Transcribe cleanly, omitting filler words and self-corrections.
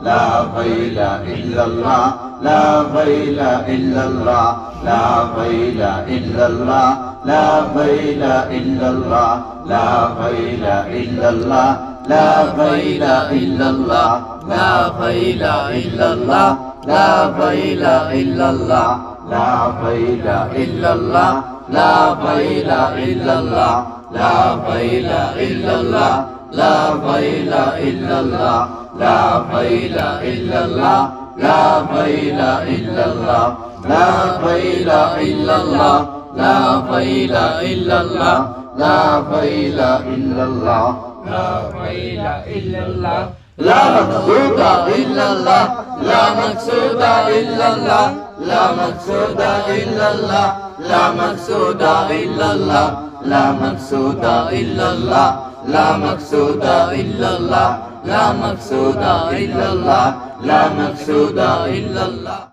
لا خيل إلا الله لا خيل إلا الله لا خيل إلا الله لا خيل إلا الله لا خيل إلا الله لا خيل إلا الله لا خيل إلا الله لا خيل إلا الله لا خيل إلا الله لا خيل إلا الله لا خيل إلا الله لا خيل إلا الله لا خيل إلا الله لا خيل إلا الله لا خيل إلا الله لا خيل إلا الله لا خيل إلا الله لا خيل إلا الله لا مقصود إلا الله لا مقصود إلا الله لا مقصود إلا الله لا مقصود إلا الله لا مقصود إلا الله لا مقصود إلا الله لا مقصود إلا الله لا مقصود إلا الله